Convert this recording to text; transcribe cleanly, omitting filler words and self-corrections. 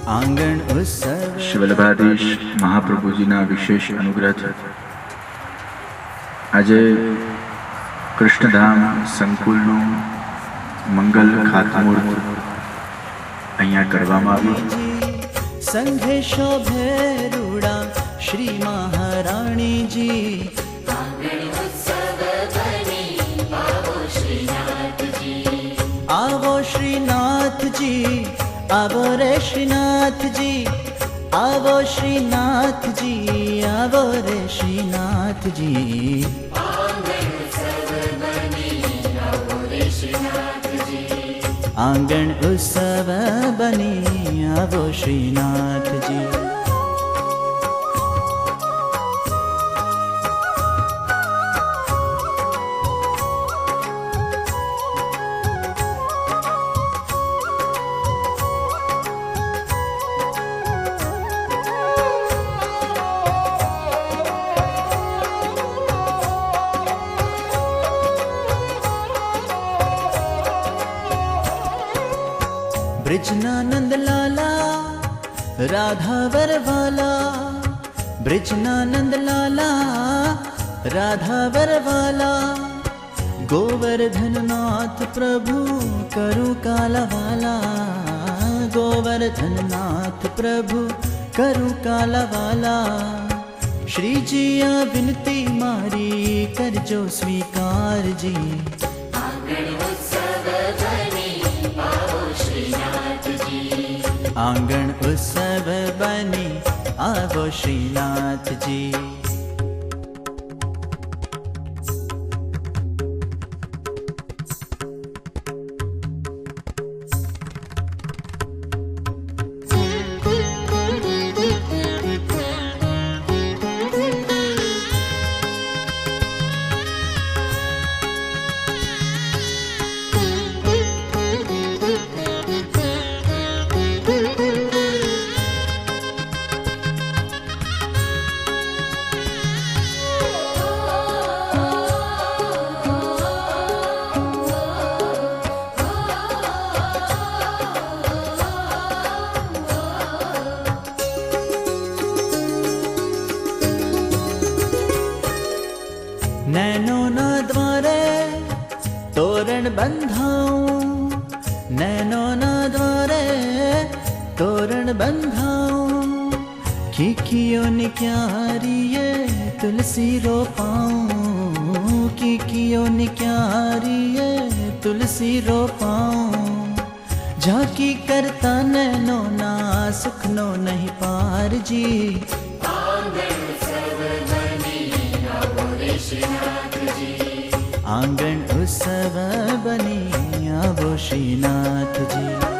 આંગણ ઉત્સવ શિવલભાધીશ મહાપ્રભુજીના વિશેષ અનુગ્રહથી આજે કૃષ્ણધામ સંકુલનું મંગલ ખાતમુહૂર્ત અહીંયા કરવામાં આવ્યું. સંઘે શોભે રૂડા શ્રી મહારાણીજી. આવો શ્રીનાથજી, આવો રે શ્રીનાથજી, આવો શ્રીનાથજી, આવો રે શ્રીનાથજી. આંગણ ઉત્સવ બની આવો શ્રીનાથજી. ब्रिजना नंद लाला राधा वरवाला, ब्रिजना नंद लाला राधा वरवाला. गोवर्धन नाथ प्रभु करु कालावाला, गोवर्धन नाथ प्रभु करु कालावाला. श्रीजी आ विनती मारी करजो स्वीकारजी. आंगण उत्सव बनी आवो श्रीनाथजी. नैनों ना द्वारे तोरण बंधाऊं, नैनों ना द्वारे तोरण बंधाऊं. खिखियों ने क्यारिये तुलसी रोपाऊं, खिखियों ने क्यारिये तुलसी रोपाऊं. झांकी करता नैनों ना सुखनो नहीं पार जी. आंगण उत्सव बनी आवो श्रीनाथजी.